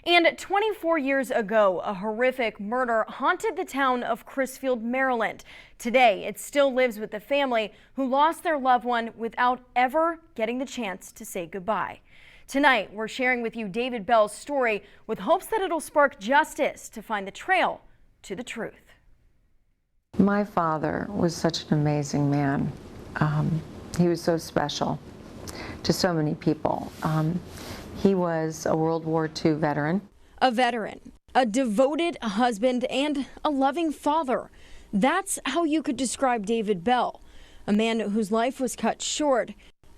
And 24 years ago, a horrific murder haunted the town of Crisfield, Maryland. Today, it still lives with the family who lost their loved one without ever getting the chance to say goodbye. Tonight, we're sharing with you David Bell's story with hopes that it'll spark justice to find the trail to the truth. My father was such an amazing man. He was so special to so many people. He was a World War II veteran. A veteran, a devoted husband, and a loving father. That's how you could describe David Bell, a man whose life was cut short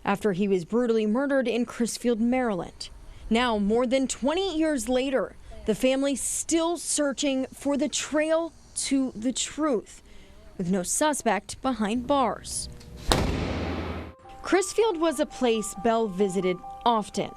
after he was brutally murdered in Crisfield, Maryland. Now, more than 20 years later, the family's still searching for the trail to the truth, with no suspect behind bars. Crisfield was a place Bell visited often,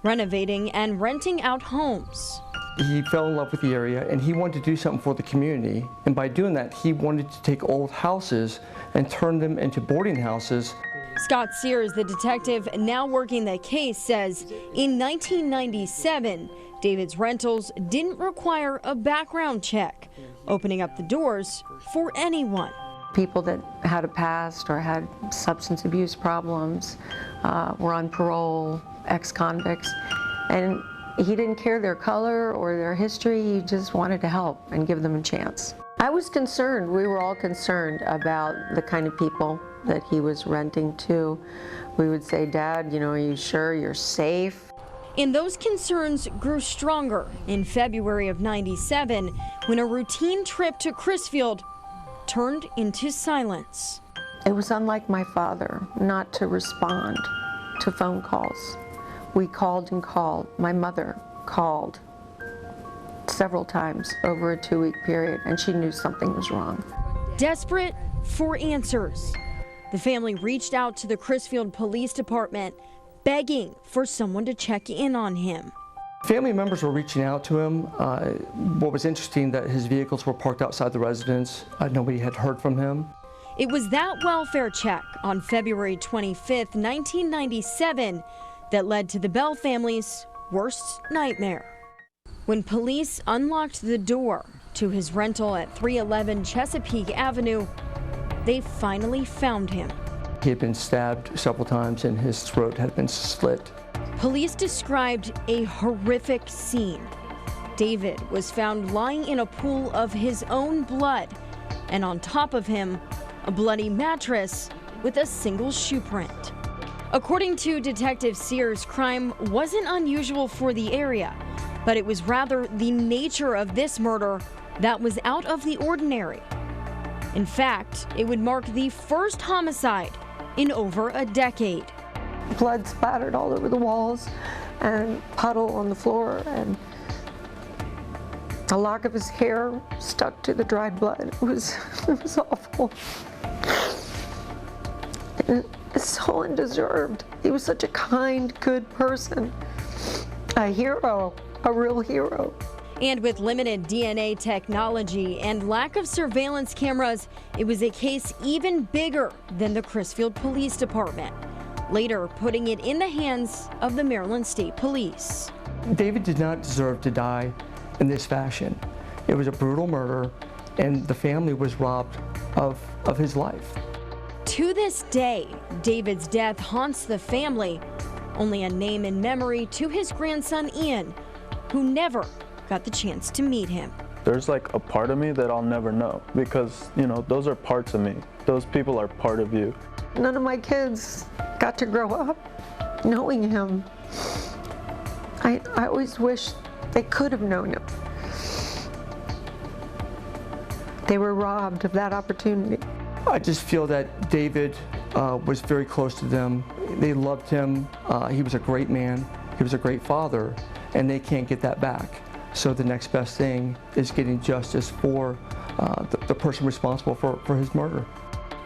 renovating and renting out homes. He fell in love with the area and he wanted to do something for the community. And by doing that, he wanted to take old houses and turn them into boarding houses. Scott Sears, the detective now working the case, says in 1997, David's rentals didn't require a background check, opening up the doors for anyone. People that had a past or had substance abuse problems, were on parole, ex-convicts, and he didn't care their color or their history. He just wanted to help and give them a chance. I was concerned. We were all concerned about the kind of people that he was renting to. We would say, Dad, are you sure you're safe? And those concerns grew stronger in February of '97 when a routine trip to Crisfield turned into silence. It was unlike my father not to respond to phone calls. We called and called. My mother called several times over a 2-week period, and she knew something was wrong. Desperate for answers, the family reached out to the Crisfield Police Department, begging for someone to check in on him. Family members were reaching out to him. What was interesting, that his vehicles were parked outside the residence. Nobody had heard from him. It was that welfare check on February 25th, 1997, that led to the Bell family's worst nightmare. When police unlocked the door to his rental at 311 Chesapeake Avenue, they finally found him. He had been stabbed several times and his throat had been slit. Police described a horrific scene. David was found lying in a pool of his own blood, and on top of him, a bloody mattress with a single shoe print. According to Detective Sears, crime wasn't unusual for the area, but it was rather the nature of this murder that was out of the ordinary. In fact, it would mark the first homicide in over a decade. Blood splattered all over the walls and puddle on the floor, and a lock of his hair stuck to the dried blood. It was awful. And it's so undeserved. He was such a kind, good person. A hero, a real hero. And with limited DNA technology and lack of surveillance cameras, it was a case even bigger than the Crisfield Police Department, later putting it in the hands of the Maryland State Police. David did not deserve to die in this fashion. It was a brutal murder, and the family was robbed of his life. To this day, David's death haunts the family, only a name and memory to his grandson Ian, who never got the chance to meet him. There's like a part of me that I'll never know, because those are parts of me. Those people are part of you. None of my kids got to grow up knowing him. I always wish they could have known him. They were robbed of that opportunity. I just feel that David was very close to them. They loved him. He was a great man. He was a great father, and they can't get that back. So the next best thing is getting justice for the person responsible for his murder.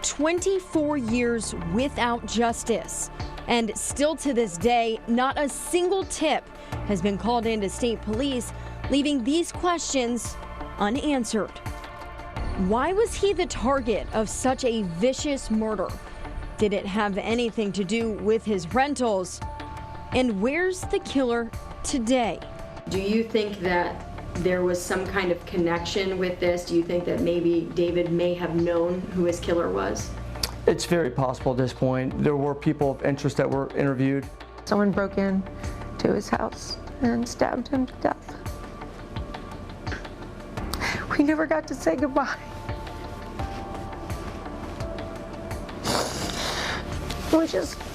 24 years without justice. And still to this day, not a single tip has been called into state police, leaving these questions unanswered. Why was he the target of such a vicious murder? Did it have anything to do with his rentals? And where's the killer today? Do you think that there was some kind of connection with this? Do you think that maybe David may have known who his killer was? It's very possible at this point. There were people of interest that were interviewed. Someone broke in to his house and stabbed him to death. We never got to say goodbye.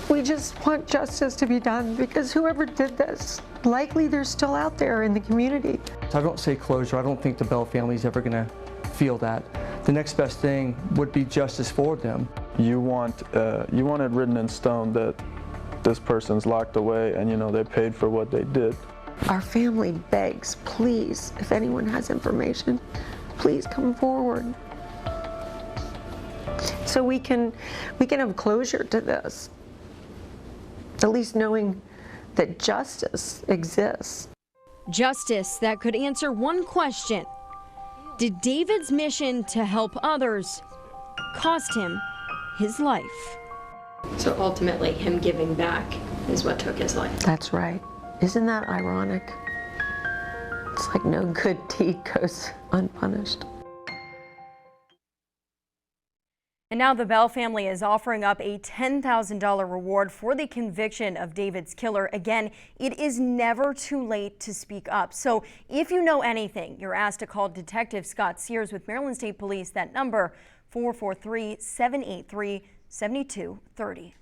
We just want justice to be done, because whoever did this, likely they're still out there in the community. I don't say closure. I don't think the Bell family is ever going to feel that. The next best thing would be justice for them. You want it written in stone that this person's locked away and, you know, they paid for what they did. Our family begs, please, if anyone has information, please come forward. So we can have closure to this, at least knowing that justice exists. Justice that could answer one question: did David's mission to help others cost him his life? So ultimately, him giving back is what took his life. That's right. Isn't that ironic? It's like no good deed goes unpunished. And now the Bell family is offering up a $10,000 reward for the conviction of David's killer. Again, it is never too late to speak up. So if you know anything, you're asked to call Detective Scott Sears with Maryland State Police. That number, 443-783-7230.